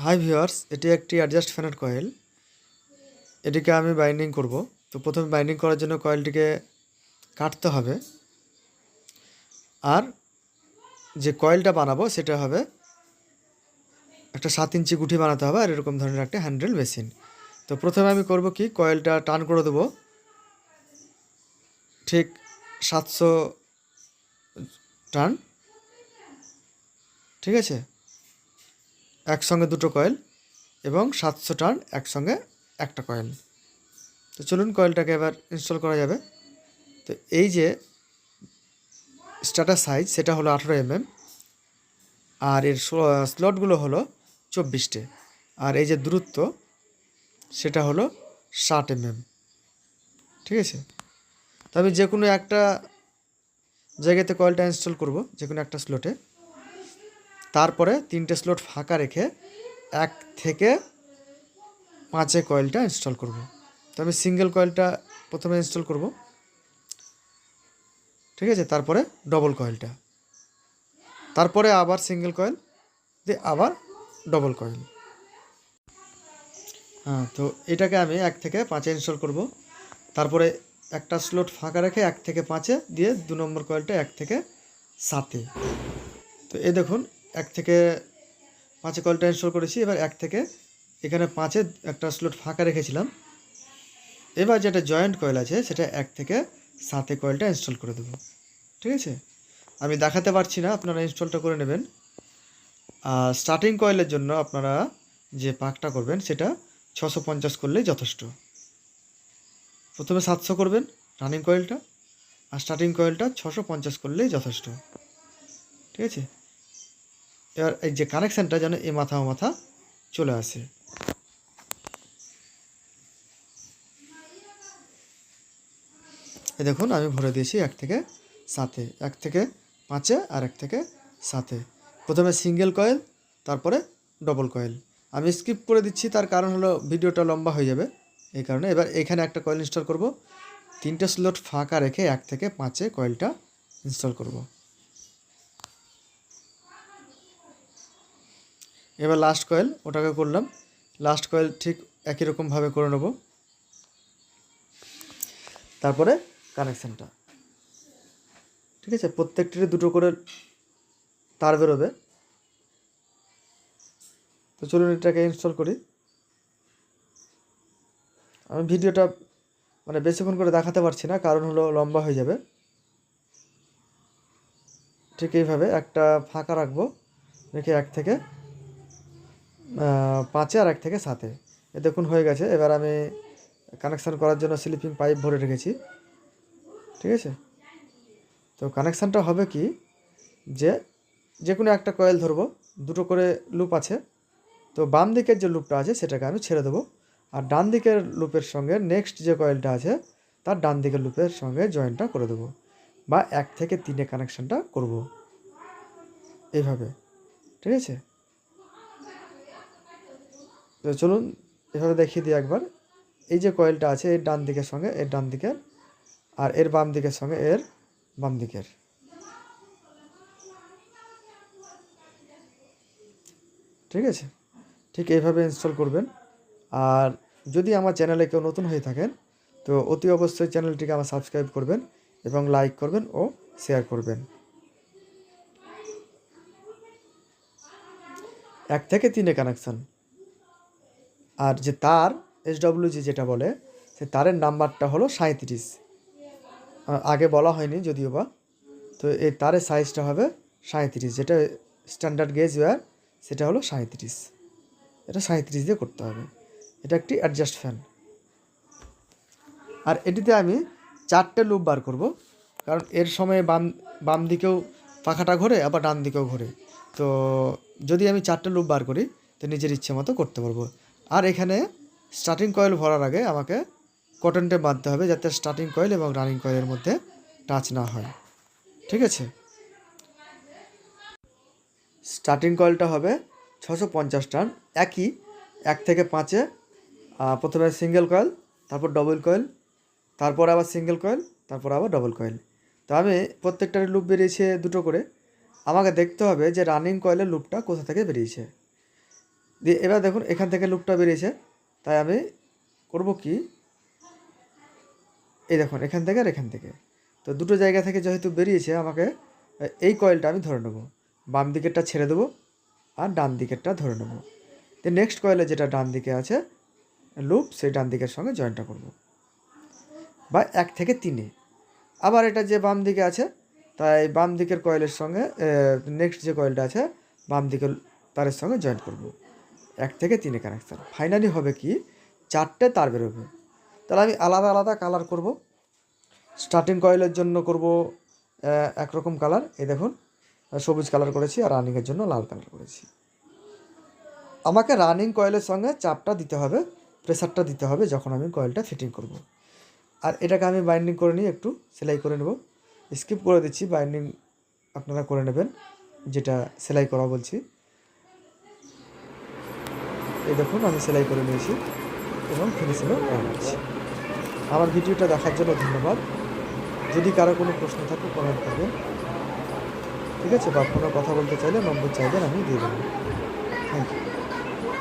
Hi viewers, এটি একটি adjust ফ্যানের কয়েল। এটিকে আমি বাইন্ডিং করব। তো প্রথমে বাইন্ডিং করার জন্য কয়েলটিকে কাটতে হবে। আর যে কয়েলটা বানাবো সেটা হবে একটা 7 ইঞ্চি গুঠি বানাতে হবে, আর এরকম ধরনের একটা হ্যান্ডেল মেশিন। তো প্রথমে আমি করব কি, কয়েলটা টান করে দেবো ঠিক 700 টান। ঠিক আছে, একসঙ্গে দুটো কয়েল এবং 700 টান একসঙ্গে একটা কয়েল। তো চলুন কয়েলটাকে এবার ইনস্টল করা যাবে। তো এই যে স্টার্টার সাইজ সেটা হলো 18 mm, আর এর স্লটগুলো হলো 24টে, আর এই যে দূরত্ব সেটা হলো 60 mm। ঠিক আছে, তো আমি যে কোনো একটা জায়গাতে কয়েলটা ইনস্টল করব, যে কোনো একটা স্লটে। তারপরে 3টে স্লট ফাঁকা রেখে 1 থেকে 5-এ কয়েলটা ইনস্টল করব। তো আমি সিঙ্গেল কয়েলটা প্রথমে ইনস্টল করব। ঠিক আছে, তারপরে ডবল কয়েলটা, তারপরে আবার সিঙ্গেল কয়েল দিয়ে আবার ডবল কয়েল। হ্যাঁ, তো এটাকে আমি 1 থেকে 5-এ ইনস্টল করব। তারপরে একটা স্লট ফাঁকা রেখে 1 থেকে 5-এ দিয়ে 2 নম্বর কয়েলটা 1 থেকে 7-এ। তো এই দেখুন, 1 থেকে 5-এ কয়েলটা ইনস্টল করেছি। এবার 1 থেকে এখানে 5-এ একটা স্লট ফাঁকা রেখেছিলাম। এবার যেটা জয়েন্ট কয়েল আছে সেটা 1 থেকে 7-এ কয়েলটা ইনস্টল করে দেবো। ঠিক আছে, আমি দেখাতে পারছি না, আপনারা ইনস্টলটা করে নেবেন। আর স্টার্টিং কয়েলের জন্য আপনারা যে পাকটা করবেন সেটা 650 করলেই যথেষ্ট। প্রথমে 700 করবেন রানিং কয়েলটা, আর স্টার্টিং কয়েলটা 650 করলেই যথেষ্ট। ঠিক আছে, এবার এই যে কানেকশানটা যেন এ মাথা ও মাথা চলে আসে। এই দেখুন, আমি ভরে দিয়েছি 1 থেকে 7-এ, 1 থেকে 5-এ আর 1 থেকে 7-এ। প্রথমে সিঙ্গেল কয়েল, তারপরে ডবল কয়েল। আমি স্কিপ করে দিচ্ছি, তার কারণ হলো ভিডিওটা লম্বা হয়ে যাবে, এই কারণে। এবার এখানে একটা কয়েল ইনস্টল করব। 3টে স্লট ফাঁকা রেখে 1 থেকে 5-এ কয়েলটা ইনস্টল করব। এবার লাস্ট কয়েল, ওটাকে করলাম। লাস্ট কয়েল ঠিক একই রকমভাবে করে নেব। তারপরে কানেকশানটা, ঠিক আছে, প্রত্যেকটির দুটো করে তার বেরোবে। তো চলুন এটাকে ইনস্টল করি। আমি ভিডিওটা বেশিক্ষণ করে দেখাতে পারছি না, কারণ হলো লম্বা হয়ে যাবে। ঠিক এইভাবে একটা ফাঁকা রাখবো, রেখে 1 থেকে 5-এ আর 1 থেকে 7-এ। এ দেখুন হয়ে গেছে। এবার আমি কানেকশান করার জন্য স্লিপিং পাইপ ভরে রেখেছি। ঠিক আছে, তো কানেকশানটা হবে কি, যে কোনো একটা কয়েল ধরবো, দুটো করে লুপ আছে। তো বাম দিকের যে লুপটা আছে সেটাকে আমি ছেড়ে দেবো, আর ডান দিকের লুপের সঙ্গে নেক্সট যে কয়েলটা আছে তার ডান দিকের লুপের সঙ্গে জয়েন্টটা করে দেবো, বা 1 থেকে 3-এ কানেকশানটা করব এইভাবে। ঠিক আছে, তো চলুন এভাবে দেখিয়ে দিই একবার। এই যে কয়েলটা আছে এর ডান দিকের সঙ্গে এর ডান দিকের, আর এর বাম দিকের সঙ্গে এর বাম দিকের। ঠিক আছে, ঠিক এইভাবে ইনস্টল করবেন। আর যদি আমার চ্যানেলে কেউ নতুন হয়ে থাকেন তো অতি অবশ্যই চ্যানেলটিকে আমার সাবস্ক্রাইব করবেন এবং লাইক করবেন ও শেয়ার করবেন। 1 থেকে 3-এ কানেকশান। আর যে তার SWG যেটা বলে, সে তারের নাম্বারটা হলো 37। আগে বলা হয়নি যদিও বা। তো এই তারের সাইজটা হবে 37, যেটা স্ট্যান্ডার্ড গেজ ওয়্যার সেটা হলো 37। এটা 37 দিয়ে করতে হবে। এটা একটি অ্যাডজাস্ট ফ্যান। আর এটিতে আমি 4টে লুপ বার করব, কারণ এর সময় বাম দিকেও পাখাটা ঘোরে, আবার ডান দিকেও ঘোরে। তো যদি আমি 4টে লুপ বার করি তো নিজের ইচ্ছে মতো করতে পারবো। আর এখানে স্টার্টিং কয়েল ভরার আগে আমাকে কটন টেপ বাঁধতে হবে, যাতে স্টার্টিং কয়েল এবং রানিং কয়েলের মধ্যে টাচ না হয়। ঠিক আছে, স্টার্টিং কয়েলটা হবে 650 টান, একই 1 থেকে 5-এ। প্রথমে সিঙ্গেল কয়েল, তারপর ডবল কয়েল, তারপর আবার সিঙ্গেল কয়েল, তারপর আবার ডবল কয়েল। তো আমি প্রত্যেকটার লুপ বেরিয়েছে দুটো করে। আমাকে দেখতে হবে যে রানিং কয়েলের লুপটা কোথা থেকে বেরিয়েছে। দিয়ে এবার দেখুন এখান থেকে লুপটা বেরিয়েছে, তাই আমি করব কি, এই দেখুন এখান থেকে আর এখান থেকে, তো দুটো জায়গা থেকে যেহেতু বেরিয়েছে আমাকে এই কয়েলটা আমি ধরে নেব, বাম দিকেরটা ছেড়ে দেবো আর ডান দিকেরটা ধরে নেব। তো নেক্সট কয়েলে যেটা ডান দিকে আছে লুপ, সেই ডান দিকের সঙ্গে জয়েন্টটা করব, বা 1 থেকে 3-এ। আবার এটা যে বাম দিকে আছে, তাই বাম দিকের কয়েলের সঙ্গে নেক্সট যে কয়েলটা আছে বাম দিকের তারের সঙ্গে জয়েন্ট করব, 1 থেকে 3-এ কানেকশান। ফাইনালি হবে কি 4টে তার বেরোবে। তাহলে আমি আলাদা আলাদা কালার করব। স্টার্টিং কয়েলের জন্য করব একরকম কালার, এই দেখুন সবুজ কালার করেছি, আর রানিংয়ের জন্য লাল কালার করেছি। আমাকে রানিং কয়েলের সঙ্গে চাপটা দিতে হবে, প্রেসারটা দিতে হবে যখন আমি কয়েলটা ফিটিং করব। আর এটাকে আমি বাইন্ডিং করে নিয়ে একটু সেলাই করে নেব। স্কিপ করে দিচ্ছি, বাইন্ডিং আপনারা করে নেবেন, যেটা সেলাই করা বলছি। এই দেখুন আমি সেলাই করে নিয়েছি এবং ফিনিশিংও করে নিচ্ছি। আমার ভিডিওটা দেখার জন্য ধন্যবাদ। যদি কারো কোনো প্রশ্ন থাকে কমেন্ট করবেন, ঠিক আছে, বা কোনো কথা বলতে চাইলে নম্বর চাইবেন, আমি দিয়ে দেবো। Thank you.